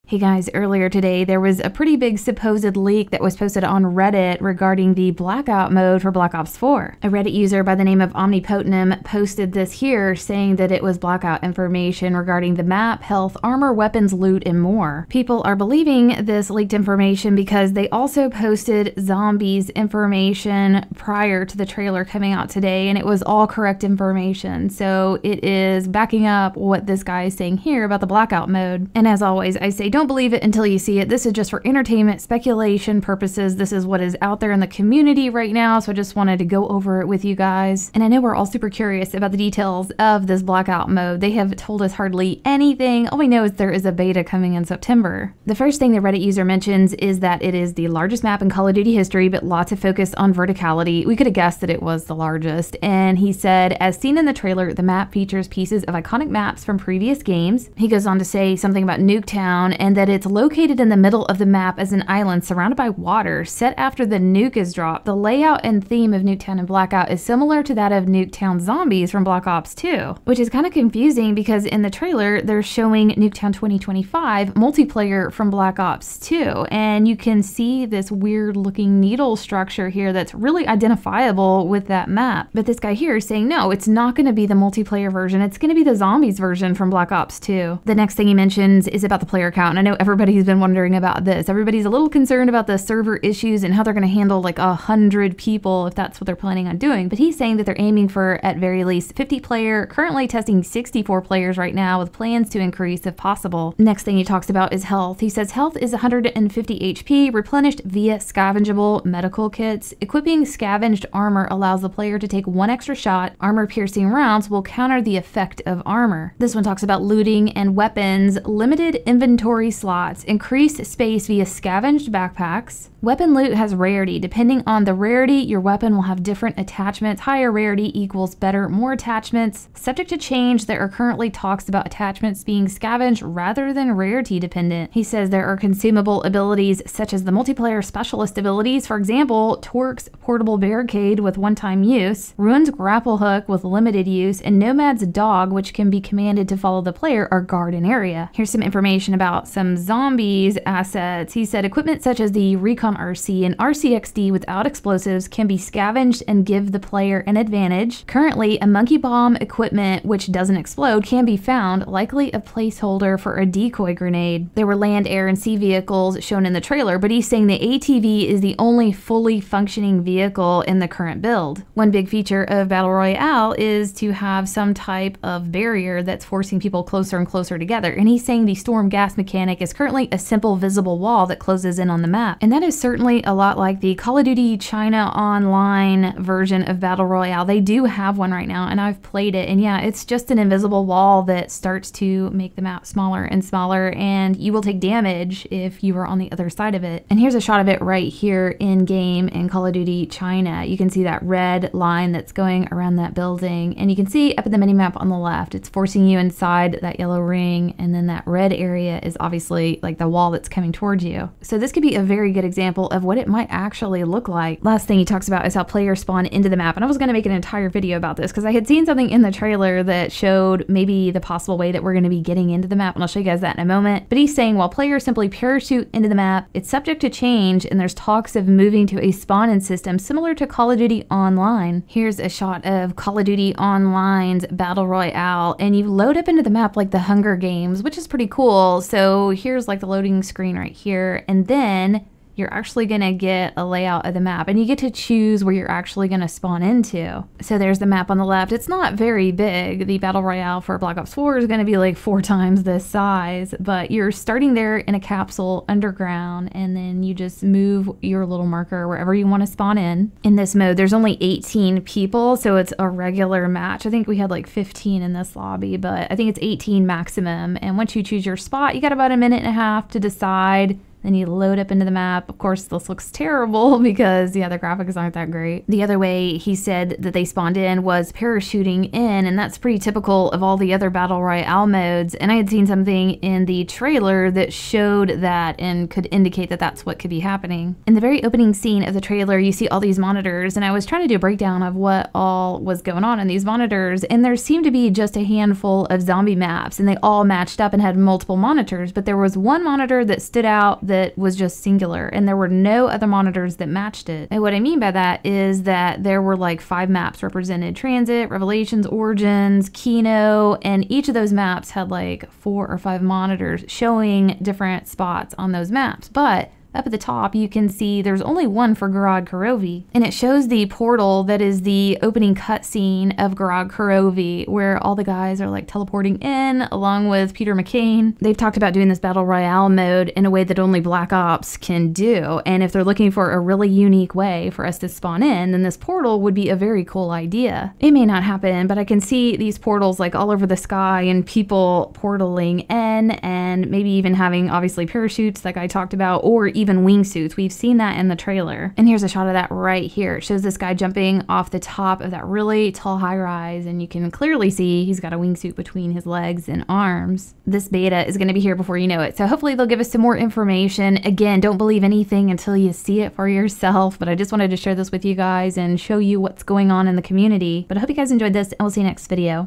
Hey guys, earlier today there was a pretty big supposed leak that was posted on Reddit regarding the Blackout mode for Black Ops 4. A Reddit user by the name of Omnipotentum posted this here saying that it was Blackout information regarding the map, health, armor, weapons, loot, and more. People are believing this leaked information because they also posted zombies information prior to the trailer coming out today, and it was all correct information. So it is backing up what this guy is saying here about the Blackout mode. And as always, I say don't believe it until you see it. This is just for entertainment, speculation purposes. This is what is out there in the community right now, so I just wanted to go over it with you guys. And I know we're all super curious about the details of this Blackout mode. They have told us hardly anything. All we know is there is a beta coming in September. The first thing the Reddit user mentions is that it is the largest map in Call of Duty history, but lots of focus on verticality. We could have guessed that it was the largest. And he said, as seen in the trailer, the map features pieces of iconic maps from previous games. He goes on to say something about Nuketown and that it's located in the middle of the map as an island surrounded by water set after the nuke is dropped. The layout and theme of Nuketown and Blackout is similar to that of Nuketown zombies from Black Ops 2, which is kind of confusing because in the trailer they're showing Nuketown 2025 multiplayer from Black Ops 2, and you can see this weird looking needle structure here that's really identifiable with that map. But this guy here is saying no, it's not going to be the multiplayer version, it's going to be the zombies version from Black Ops 2. The next thing he mentions is about the player count, and I know everybody's been wondering about this. Everybody's a little concerned about the server issues and how they're going to handle like 100 people if that's what they're planning on doing. But he's saying that they're aiming for at very least 50 player, currently testing 64 players right now with plans to increase if possible. Next thing he talks about is health. He says health is 150 HP replenished via scavengeable medical kits. Equipping scavenged armor allows the player to take one extra shot. Armor piercing rounds will counter the effect of armor. This one talks about looting and weapons, limited inventory slots, increased space via scavenged backpacks. Weapon loot has rarity. Depending on the rarity, your weapon will have different attachments. Higher rarity equals better, more attachments. Subject to change, there are currently talks about attachments being scavenged rather than rarity dependent. He says there are consumable abilities such as the multiplayer specialist abilities, for example, Torque's portable barricade with one-time use, Ruin's grapple hook with limited use, and Nomad's dog, which can be commanded to follow the player or guard an area. Here's some information about some zombies assets. He said equipment such as the Recon RC and RCXD without explosives can be scavenged and give the player an advantage. Currently, a monkey bomb equipment which doesn't explode can be found, likely a placeholder for a decoy grenade. There were land, air, and sea vehicles shown in the trailer, but he's saying the ATV is the only fully functioning vehicle in the current build. One big feature of Battle Royale is to have some type of barrier that's forcing people closer and closer together, and he's saying the storm gas mechanic is currently a simple visible wall that closes in on the map, and that is certainly a lot like the Call of Duty China Online version of Battle Royale. They do have one right now, and I've played it, and yeah, it's just an invisible wall that starts to make the map smaller and smaller, and you will take damage if you are on the other side of it. And here's a shot of it right here in game in Call of Duty China. You can see that red line that's going around that building, and you can see up at the minimap on the left, it's forcing you inside that yellow ring, and then that red area is obviously like the wall that's coming towards you. So this could be a very good example of what it might actually look like. Last thing he talks about is how players spawn into the map, and I was going to make an entire video about this because I had seen something in the trailer that showed maybe the possible way that we're going to be getting into the map, and I'll show you guys that in a moment. But he's saying while players simply parachute into the map, it's subject to change, and there's talks of moving to a spawn-in system similar to Call of Duty Online. Here's a shot of Call of Duty Online's Battle Royale, and you load up into the map like the Hunger Games, which is pretty cool. So here's like the loading screen right here, and then you're actually going to get a layout of the map, and you get to choose where you're actually going to spawn into. So there's the map on the left. It's not very big. The Battle Royale for Black Ops 4 is going to be like 4 times this size, but you're starting there in a capsule underground, and then you just move your little marker wherever you want to spawn in. In this mode, there's only 18 people, so it's a regular match. I think we had like 15 in this lobby, but I think it's 18 maximum, and once you choose your spot, you got about a minute and a half to decide Then you load up into the map. Of course, this looks terrible because, yeah, the graphics aren't that great. The other way he said that they spawned in was parachuting in, and that's pretty typical of all the other Battle Royale modes. And I had seen something in the trailer that showed that and could indicate that that's what could be happening. In the very opening scene of the trailer, you see all these monitors, and I was trying to do a breakdown of what all was going on in these monitors, and there seemed to be just a handful of zombie maps, and they all matched up and had multiple monitors, but there was one monitor that stood out that was just singular, and there were no other monitors that matched it. And what I mean by that is that there were like 5 maps represented: Transit, Revelations, Origins, Kino, and each of those maps had like 4 or 5 monitors showing different spots on those maps. But up at the top, you can see there's only one for Garag Karovi, and it shows the portal that is the opening cutscene of Garag Karovi, where all the guys are like teleporting in along with Peter McCain. They've talked about doing this Battle Royale mode in a way that only Black Ops can do, and if they're looking for a really unique way for us to spawn in, then this portal would be a very cool idea. It may not happen, but I can see these portals like all over the sky and people portaling in, and maybe even having obviously parachutes like I talked about, or even wingsuits. We've seen that in the trailer. And here's a shot of that right here. It shows this guy jumping off the top of that really tall high rise, and you can clearly see he's got a wingsuit between his legs and arms. This beta is going to be here before you know it, so hopefully they'll give us some more information. Again, don't believe anything until you see it for yourself, but I just wanted to share this with you guys and show you what's going on in the community. But I hope you guys enjoyed this, and we'll see you next video.